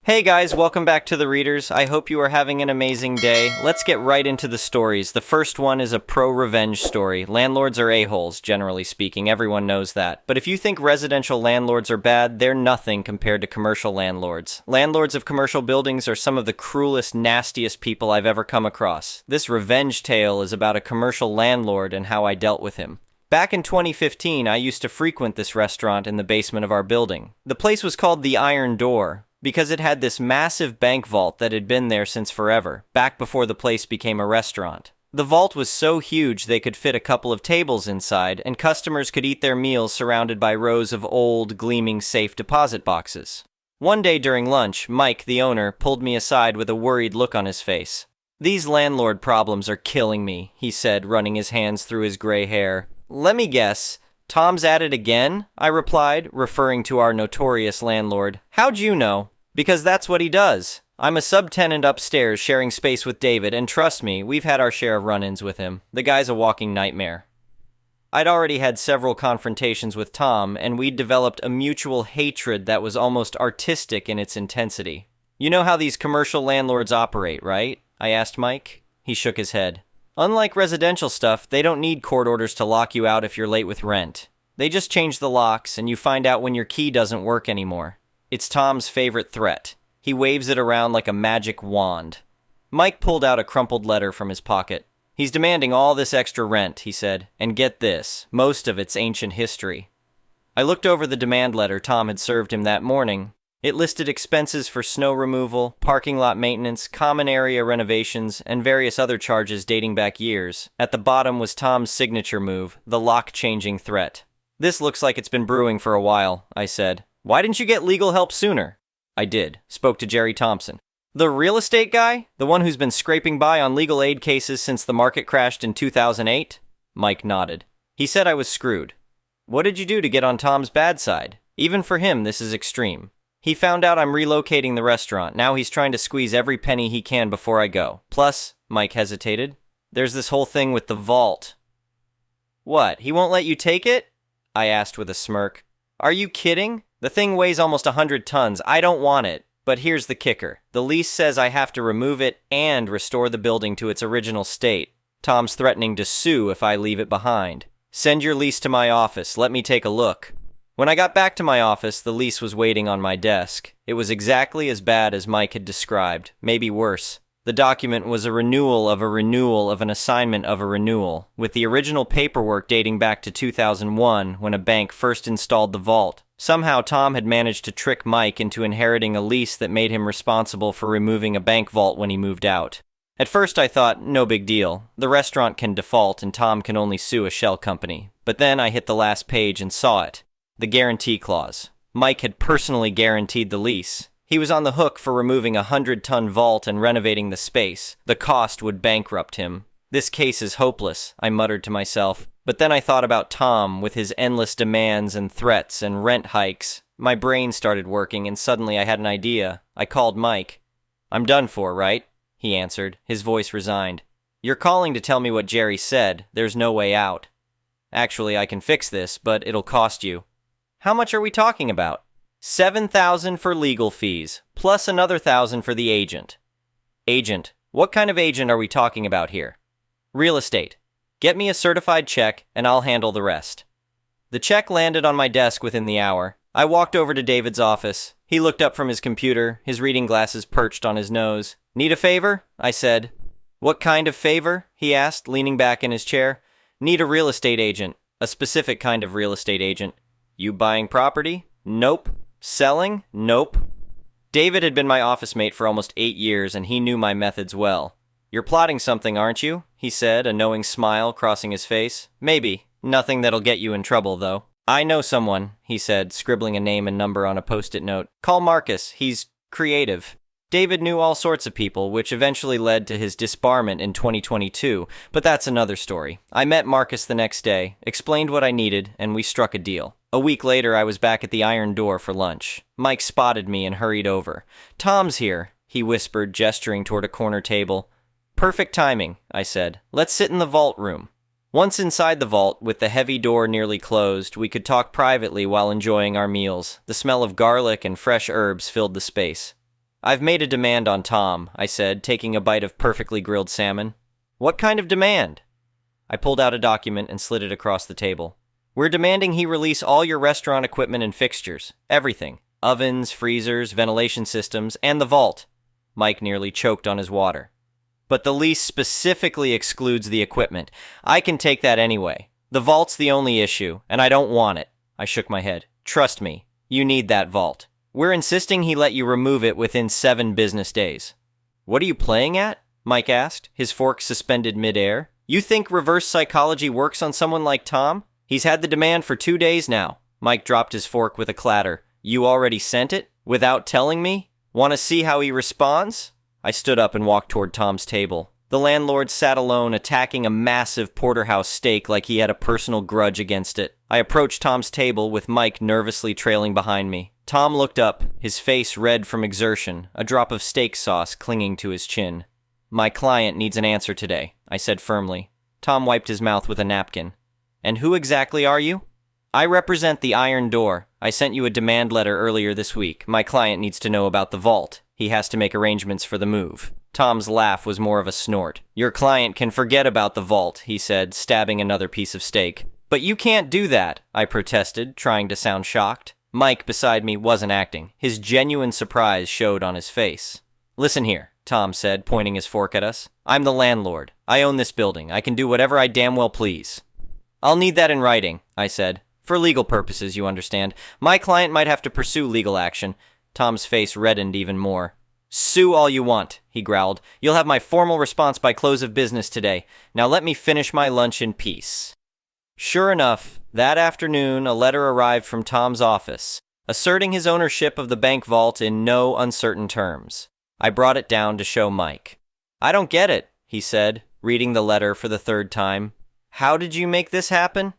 Hey guys, welcome back to the Readers. I hope you are having an amazing day. Let's get right into the stories. The first one is a pro-revenge story. Landlords are a-holes, generally speaking. Everyone knows that. But if you think residential landlords are bad, they're nothing compared to commercial landlords. Landlords of commercial buildings are some of the cruelest, nastiest people I've ever come across. This revenge tale is about a commercial landlord and how I dealt with him. Back in 2015, I used to frequent this restaurant in the basement of our building. The place was called the Iron Door, because it had this massive bank vault that had been there since forever, back before the place became a restaurant. The vault was so huge they could fit a couple of tables inside, and customers could eat their meals surrounded by rows of old, gleaming safe deposit boxes. One day during lunch, Mike, the owner, pulled me aside with a worried look on his face. "These landlord problems are killing me," he said, running his hands through his gray hair. "Let me guess. Tom's at it again?" I replied, referring to our notorious landlord. "How'd you know?" "Because that's what he does. I'm a subtenant upstairs sharing space with David, and trust me, we've had our share of run-ins with him. The guy's a walking nightmare." I'd already had several confrontations with Tom, and we'd developed a mutual hatred that was almost artistic in its intensity. "You know how these commercial landlords operate, right?" I asked Mike. He shook his head. "Unlike residential stuff, they don't need court orders to lock you out if you're late with rent. They just change the locks, and you find out when your key doesn't work anymore. It's Tom's favorite threat. He waves it around like a magic wand." Mike pulled out a crumpled letter from his pocket. "He's demanding all this extra rent," he said, "and get this, most of it's ancient history." I looked over the demand letter Tom had served him that morning. It listed expenses for snow removal, parking lot maintenance, common area renovations, and various other charges dating back years. At the bottom was Tom's signature move, the lock-changing threat. "This looks like it's been brewing for a while," I said. "Why didn't you get legal help sooner?" "I did. Spoke to Jerry Thompson." "The real estate guy? The one who's been scraping by on legal aid cases since the market crashed in 2008? Mike nodded. "He said I was screwed." "What did you do to get on Tom's bad side? Even for him, this is extreme. He found out I'm relocating the restaurant. Now he's trying to squeeze every penny he can before I go. Plus," Mike hesitated, "there's this whole thing with the vault." "What, he won't let you take it?" I asked with a smirk. "Are you kidding? The thing weighs almost 100 tons. I don't want it. But here's the kicker. The lease says I have to remove it and restore the building to its original state. Tom's threatening to sue if I leave it behind. Send your lease to my office. Let me take a look." When I got back to my office, the lease was waiting on my desk. It was exactly as bad as Mike had described, maybe worse. The document was a renewal of an assignment of a renewal, with the original paperwork dating back to 2001 when a bank first installed the vault. Somehow Tom had managed to trick Mike into inheriting a lease that made him responsible for removing a bank vault when he moved out. At first I thought, no big deal. The restaurant can default and Tom can only sue a shell company. But then I hit the last page and saw it. The guarantee clause. Mike had personally guaranteed the lease. He was on the hook for removing a 100-ton vault and renovating the space. The cost would bankrupt him. "This case is hopeless," I muttered to myself. But then I thought about Tom, with his endless demands and threats and rent hikes. My brain started working, and suddenly I had an idea. I called Mike. "I'm done for, right?" he answered, his voice resigned. "You're calling to tell me what Jerry said. There's no way out." "Actually, I can fix this, but it'll cost you." "How much are we talking about?" $7,000 for legal fees, plus another $1,000 for the agent." "Agent? What kind of agent are we talking about here?" "Real estate. Get me a certified check, and I'll handle the rest." The check landed on my desk within the hour. I walked over to David's office. He looked up from his computer, his reading glasses perched on his nose. "Need a favor?" I said. "What kind of favor?" he asked, leaning back in his chair. "Need a real estate agent. A specific kind of real estate agent." "You buying property?" "Nope." "Selling?" "Nope." David had been my office mate for almost 8 years, and he knew my methods well. "You're plotting something, aren't you?" he said, a knowing smile crossing his face. "Maybe. Nothing that'll get you in trouble, though." "I know someone," he said, scribbling a name and number on a post-it note. "Call Marcus. He's creative." David knew all sorts of people, which eventually led to his disbarment in 2022, but that's another story. I met Marcus the next day, explained what I needed, and we struck a deal. A week later, I was back at the Iron Door for lunch. Mike spotted me and hurried over. "Tom's here," he whispered, gesturing toward a corner table. "Perfect timing," I said. "Let's sit in the vault room." Once inside the vault, with the heavy door nearly closed, we could talk privately while enjoying our meals. The smell of garlic and fresh herbs filled the space. I've made a demand on Tom, I said, taking a bite of perfectly grilled salmon. What kind of demand? I pulled out a document and slid it across the table. We're demanding he release all your restaurant equipment and fixtures. Everything. Ovens, freezers, ventilation systems, and the vault. Mike nearly choked on his water. But the lease specifically excludes the equipment. I can take that anyway. The vault's the only issue, and I don't want it. I shook my head. Trust me, you need that vault. We're insisting he let you remove it within 7 business days. What are you playing at? Mike asked, his fork suspended midair. You think reverse psychology works on someone like Tom? He's had the demand for 2 days now. Mike dropped his fork with a clatter. You already sent it? Without telling me? Want to see how he responds? I stood up and walked toward Tom's table. The landlord sat alone, attacking a massive porterhouse steak like he had a personal grudge against it. I approached Tom's table with Mike nervously trailing behind me. Tom looked up, his face red from exertion, a drop of steak sauce clinging to his chin. My client needs an answer today, I said firmly. Tom wiped his mouth with a napkin. And who exactly are you? I represent the Iron Door. I sent you a demand letter earlier this week. My client needs to know about the vault. He has to make arrangements for the move. Tom's laugh was more of a snort. Your client can forget about the vault, he said, stabbing another piece of steak. But you can't do that, I protested, trying to sound shocked. Mike, beside me, wasn't acting. His genuine surprise showed on his face. Listen here, Tom said, pointing his fork at us. I'm the landlord. I own this building. I can do whatever I damn well please. I'll need that in writing, I said. For legal purposes, you understand. My client might have to pursue legal action. Tom's face reddened even more. Sue all you want, he growled. You'll have my formal response by close of business today. Now let me finish my lunch in peace. Sure enough, that afternoon a letter arrived from Tom's office, asserting his ownership of the bank vault in no uncertain terms. I brought it down to show Mike. I don't get it, he said, reading the letter for the 3rd time. How did you make this happen?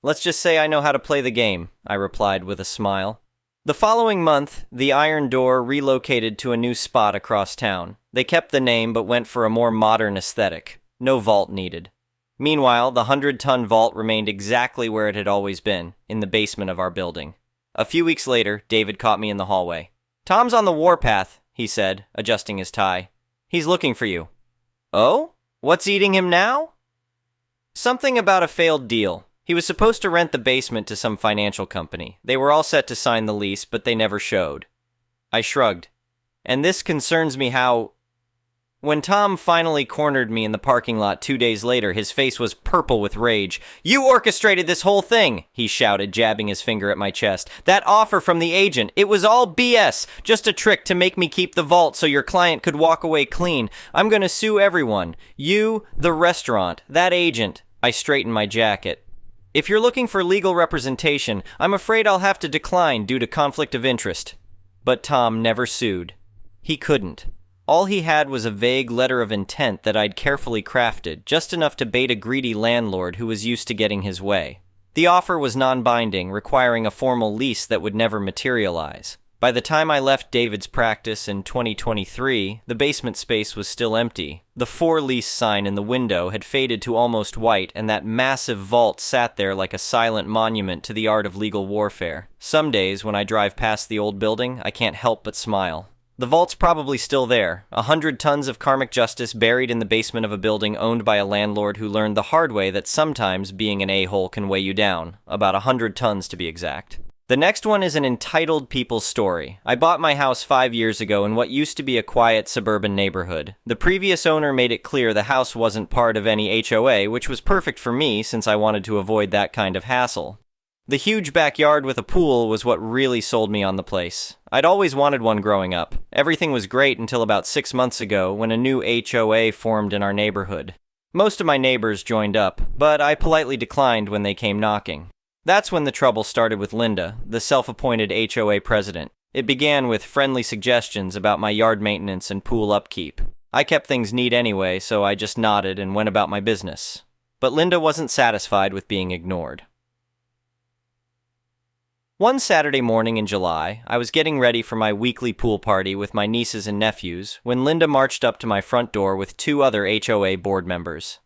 Let's just say I know how to play the game, I replied with a smile. The following month, the Iron Door relocated to a new spot across town. They kept the name but went for a more modern aesthetic. No vault needed. Meanwhile, the 100-ton vault remained exactly where it had always been, in the basement of our building. A few weeks later, David caught me in the hallway. Tom's on the warpath, he said, adjusting his tie. He's looking for you. Oh? What's eating him now? Something about a failed deal. He was supposed to rent the basement to some financial company. They were all set to sign the lease, but they never showed. I shrugged. And this concerns me how... When Tom finally cornered me in the parking lot 2 days later, his face was purple with rage. You orchestrated this whole thing, he shouted, jabbing his finger at my chest. That offer from the agent, it was all BS. Just a trick to make me keep the vault so your client could walk away clean. I'm gonna sue everyone. You, the restaurant, that agent. I straightened my jacket. If you're looking for legal representation, I'm afraid I'll have to decline due to conflict of interest. But Tom never sued. He couldn't. All he had was a vague letter of intent that I'd carefully crafted, just enough to bait a greedy landlord who was used to getting his way. The offer was non-binding, requiring a formal lease that would never materialize. By the time I left David's practice in 2023, the basement space was still empty. The for lease sign in the window had faded to almost white, and that massive vault sat there like a silent monument to the art of legal warfare. Some days, when I drive past the old building, I can't help but smile. The vault's probably still there, 100 tons of karmic justice buried in the basement of a building owned by a landlord who learned the hard way that sometimes being an a-hole can weigh you down, about 100 tons to be exact. The next one is an entitled people's story. I bought my house 5 years ago in what used to be a quiet suburban neighborhood. The previous owner made it clear the house wasn't part of any HOA, which was perfect for me since I wanted to avoid that kind of hassle. The huge backyard with a pool was what really sold me on the place. I'd always wanted one growing up. Everything was great until about 6 months ago when a new HOA formed in our neighborhood. Most of my neighbors joined up, but I politely declined when they came knocking. That's when the trouble started with Linda, the self-appointed HOA president. It began with friendly suggestions about my yard maintenance and pool upkeep. I kept things neat anyway, so I just nodded and went about my business. But Linda wasn't satisfied with being ignored. One Saturday morning in July, I was getting ready for my weekly pool party with my nieces and nephews when Linda marched up to my front door with 2 other HOA board members.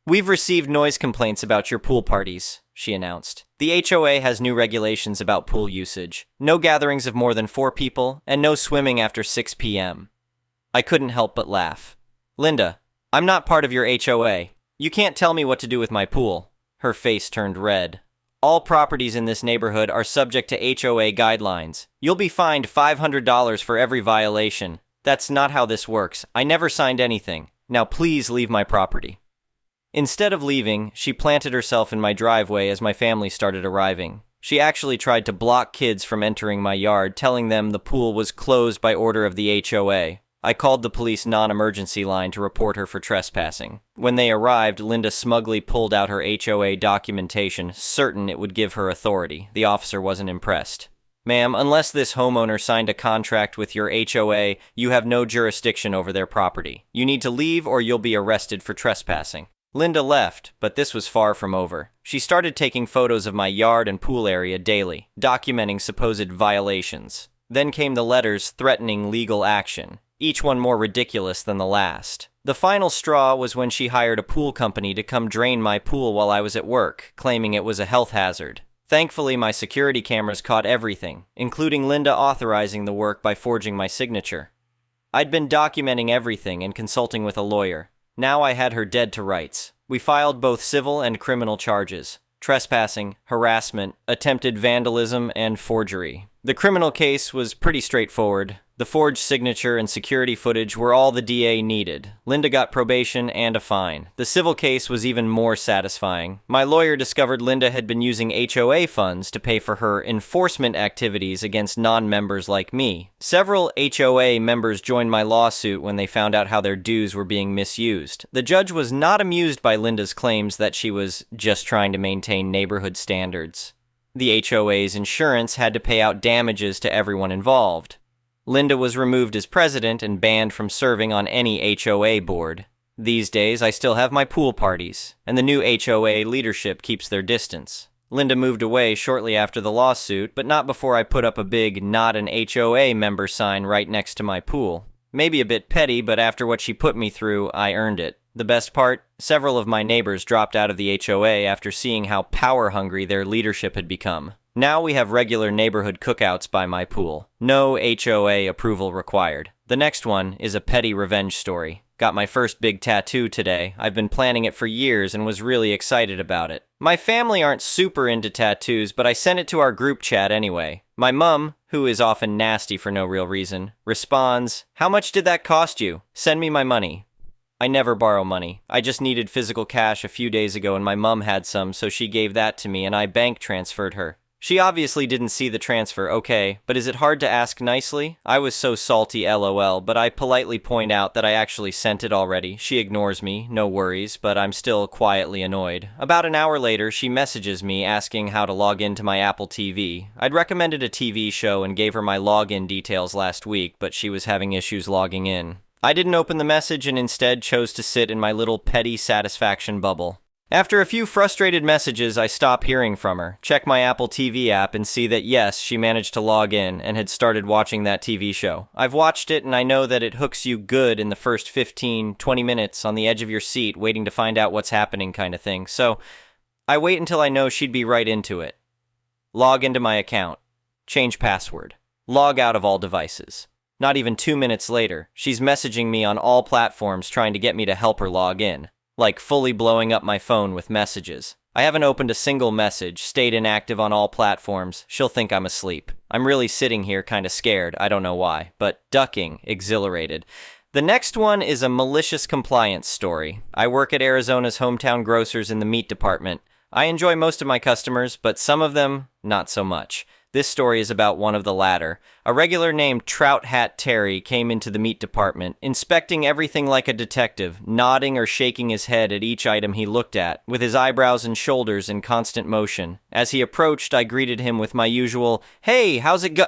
"We've received noise complaints about your pool parties," she announced. "The HOA has new regulations about pool usage. No gatherings of more than 4 people, and no swimming after 6 p.m. I couldn't help but laugh. "Linda, I'm not part of your HOA. You can't tell me what to do with my pool." Her face turned red. "All properties in this neighborhood are subject to HOA guidelines. You'll be fined $500 for every violation. That's not how this works. I never signed anything. Now please leave my property." Instead of leaving, she planted herself in my driveway as my family started arriving. She actually tried to block kids from entering my yard, telling them the pool was closed by order of the HOA. I called the police non-emergency line to report her for trespassing. When they arrived, Linda smugly pulled out her HOA documentation, certain it would give her authority. The officer wasn't impressed. "Ma'am, unless this homeowner signed a contract with your HOA, you have no jurisdiction over their property. You need to leave or you'll be arrested for trespassing." Linda left, but this was far from over. She started taking photos of my yard and pool area daily, documenting supposed violations. Then came the letters threatening legal action, each one more ridiculous than the last. The final straw was when she hired a pool company to come drain my pool while I was at work, claiming it was a health hazard. Thankfully, my security cameras caught everything, including Linda authorizing the work by forging my signature. I'd been documenting everything and consulting with a lawyer. Now I had her dead to rights. We filed both civil and criminal charges: trespassing, harassment, attempted vandalism, and forgery. The criminal case was pretty straightforward. The forged signature and security footage were all the DA needed. Linda got probation and a fine. The civil case was even more satisfying. My lawyer discovered Linda had been using HOA funds to pay for her enforcement activities against non-members like me. Several HOA members joined my lawsuit when they found out how their dues were being misused. The judge was not amused by Linda's claims that she was just trying to maintain neighborhood standards. The HOA's insurance had to pay out damages to everyone involved. Linda was removed as president and banned from serving on any HOA board. These days, I still have my pool parties, and the new HOA leadership keeps their distance. Linda moved away shortly after the lawsuit, but not before I put up a big "not an HOA member" sign right next to my pool. Maybe a bit petty, but after what she put me through, I earned it. The best part? Several of my neighbors dropped out of the HOA after seeing how power-hungry their leadership had become. Now we have regular neighborhood cookouts by my pool. No HOA approval required. The next one is a petty revenge story. Got my first big tattoo today. I've been planning it for years and was really excited about it. My family aren't super into tattoos, but I sent it to our group chat anyway. My mum, who is often nasty for no real reason, responds, "How much did that cost you? Send me my money." I never borrow money. I just needed physical cash a few days ago and my mum had some, so she gave that to me and I bank transferred her. She obviously didn't see the transfer, okay, but is it hard to ask nicely? I was so salty, lol, but I politely point out that I actually sent it already. She ignores me, no worries, but I'm still quietly annoyed. About an hour later, she messages me asking how to log into my Apple TV. I'd recommended a TV show and gave her my login details last week, but she was having issues logging in. I didn't open the message and instead chose to sit in my little petty satisfaction bubble. After a few frustrated messages, I stop hearing from her, check my Apple TV app, and see that yes, she managed to log in and had started watching that TV show. I've watched it and I know that it hooks you good in the first 15-20 minutes on the edge of your seat waiting to find out what's happening kind of thing, so I wait until I know she'd be right into it. Log into my account. Change password. Log out of all devices. Not even 2 minutes later, she's messaging me on all platforms trying to get me to help her log in. Like fully blowing up my phone with messages. I haven't opened a single message, stayed inactive on all platforms. She'll think I'm asleep. I'm really sitting here kinda scared, I don't know why, but ducking, exhilarated. The next one is a malicious compliance story. I work at Arizona's hometown grocers in the meat department. I enjoy most of my customers, but some of them, not so much. This story is about one of the latter. A regular named Trout Hat Terry came into the meat department, inspecting everything like a detective, nodding or shaking his head at each item he looked at, with his eyebrows and shoulders in constant motion. As he approached, I greeted him with my usual, "Hey, how's it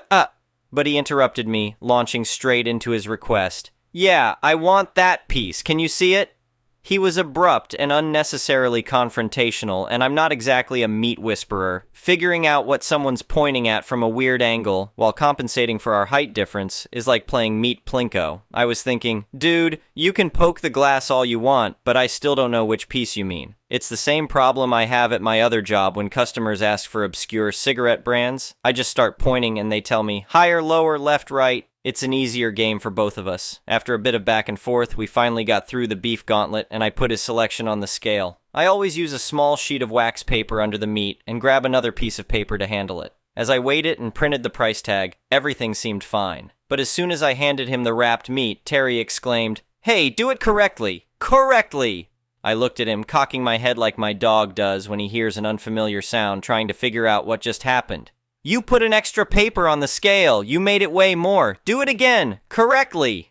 But he interrupted me, launching straight into his request. "Yeah, I want that piece. Can you see it?" He was abrupt and unnecessarily confrontational, and I'm not exactly a meat whisperer. Figuring out what someone's pointing at from a weird angle while compensating for our height difference is like playing meat plinko. I was thinking, dude, you can poke the glass all you want, but I still don't know which piece you mean. It's the same problem I have at my other job when customers ask for obscure cigarette brands. I just start pointing and they tell me, higher, lower, left, right. It's an easier game for both of us. After a bit of back and forth, we finally got through the beef gauntlet, and I put his selection on the scale. I always use a small sheet of wax paper under the meat and grab another piece of paper to handle it. As I weighed it and printed the price tag, everything seemed fine. But as soon as I handed him the wrapped meat, Terry exclaimed, "Hey, do it correctly! Correctly!" I looked at him, cocking my head like my dog does when he hears an unfamiliar sound, trying to figure out what just happened. "You put an extra paper on the scale. You made it weigh more. Do it again. Correctly."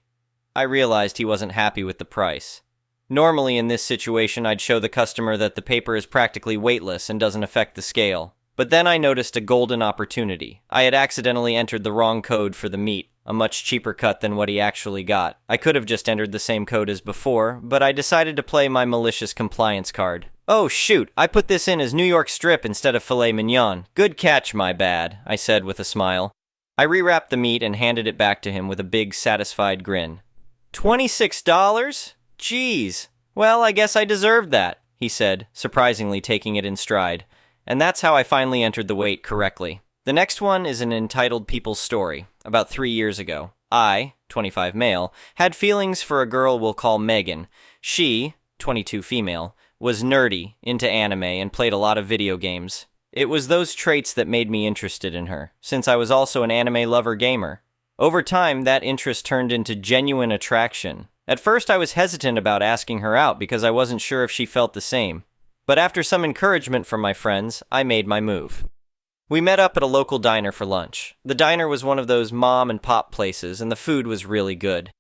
I realized he wasn't happy with the price. Normally in this situation, I'd show the customer that the paper is practically weightless and doesn't affect the scale. But then I noticed a golden opportunity. I had accidentally entered the wrong code for the meat, a much cheaper cut than what he actually got. I could have just entered the same code as before, but I decided to play my malicious compliance card. "Oh shoot, I put this in as New York strip instead of filet mignon. Good catch, my bad," I said with a smile. I rewrapped the meat and handed it back to him with a big, satisfied grin. $26? Jeez. Well, I guess I deserved that, he said, surprisingly taking it in stride. And that's how I finally entered the weight correctly. The next one is an entitled people's story. About 3 years ago, I, 25 male, had feelings for a girl we'll call Megan. She, 22 female, was nerdy, into anime, and played a lot of video games. It was those traits that made me interested in her, since I was also an anime lover gamer. Over time, that interest turned into genuine attraction. At first, I was hesitant about asking her out because I wasn't sure if she felt the same. But after some encouragement from my friends, I made my move. We met up at a local diner for lunch. The diner was one of those mom and pop places, and the food was really good.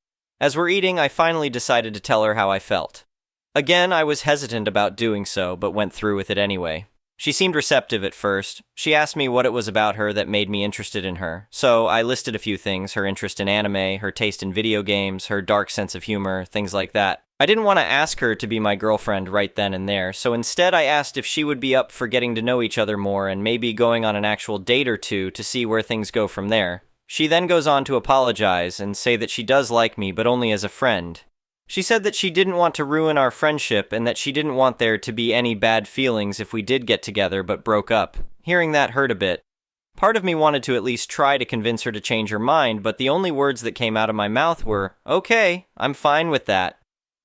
As we're eating, I finally decided to tell her how I felt. Again, I was hesitant about doing so, but went through with it anyway. She seemed receptive at first. She asked me what it was about her that made me interested in her. So I listed a few things: her interest in anime, her taste in video games, her dark sense of humor, things like that. I didn't want to ask her to be my girlfriend right then and there, so instead I asked if she would be up for getting to know each other more and maybe going on an actual date or two to see where things go from there. She then goes on to apologize and say that she does like me, but only as a friend. She said that she didn't want to ruin our friendship and that she didn't want there to be any bad feelings if we did get together but broke up. Hearing that hurt a bit. Part of me wanted to at least try to convince her to change her mind, but the only words that came out of my mouth were, "Okay, I'm fine with that."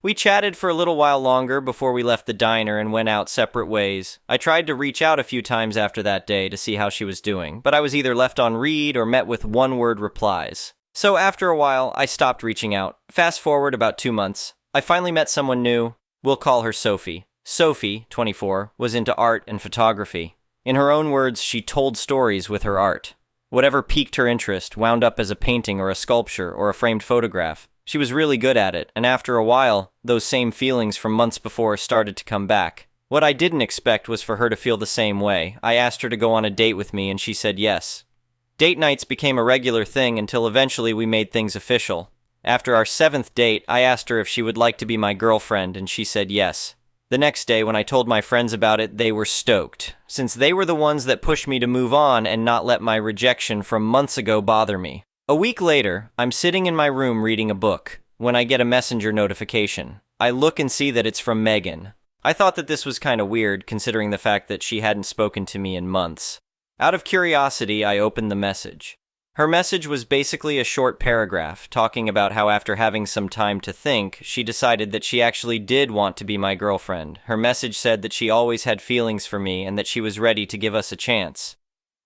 We chatted for a little while longer before we left the diner and went out separate ways. I tried to reach out a few times after that day to see how she was doing, but I was either left on read or met with one-word replies. So after a while, I stopped reaching out. Fast forward about 2 months. I finally met someone new. We'll call her Sophie. Sophie, 24, was into art and photography. In her own words, she told stories with her art. Whatever piqued her interest wound up as a painting or a sculpture or a framed photograph. She was really good at it, and after a while, those same feelings from months before started to come back. What I didn't expect was for her to feel the same way. I asked her to go on a date with me, and she said yes. Date nights became a regular thing until eventually we made things official. After our 7th date, I asked her if she would like to be my girlfriend, and she said yes. The next day, when I told my friends about it, they were stoked, since they were the ones that pushed me to move on and not let my rejection from months ago bother me. A week later, I'm sitting in my room reading a book, when I get a messenger notification. I look and see that it's from Megan. I thought that this was kinda weird, considering the fact that she hadn't spoken to me in months. Out of curiosity, I opened the message. Her message was basically a short paragraph, talking about how after having some time to think, she decided that she actually did want to be my girlfriend. Her message said that she always had feelings for me and that she was ready to give us a chance.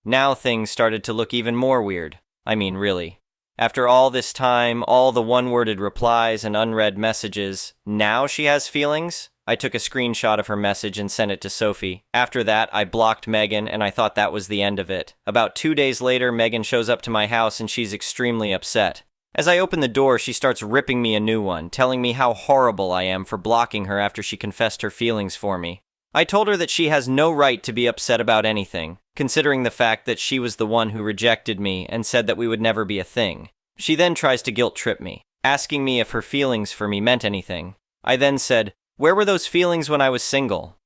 Now things started to look even more weird. I mean, really. After all this time, all the one-worded replies and unread messages, now she has feelings? I took a screenshot of her message and sent it to Sophie. After that, I blocked Megan, and I thought that was the end of it. About 2 days later, Megan shows up to my house, and she's extremely upset. As I open the door, she starts ripping me a new one, telling me how horrible I am for blocking her after she confessed her feelings for me. I told her that she has no right to be upset about anything, considering the fact that she was the one who rejected me and said that we would never be a thing. She then tries to guilt-trip me, asking me if her feelings for me meant anything. I then said, Where were those feelings when I was single?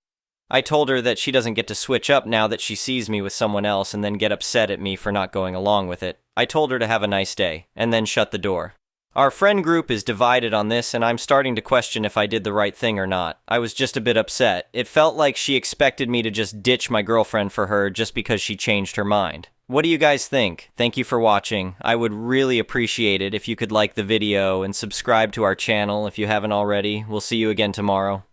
I told her that she doesn't get to switch up now that she sees me with someone else and then get upset at me for not going along with it. I told her to have a nice day, and then shut the door. Our friend group is divided on this, and I'm starting to question if I did the right thing or not. I was just a bit upset. It felt like she expected me to just ditch my girlfriend for her just because she changed her mind. What do you guys think? Thank you for watching. I would really appreciate it if you could like the video and subscribe to our channel if you haven't already. We'll see you again tomorrow.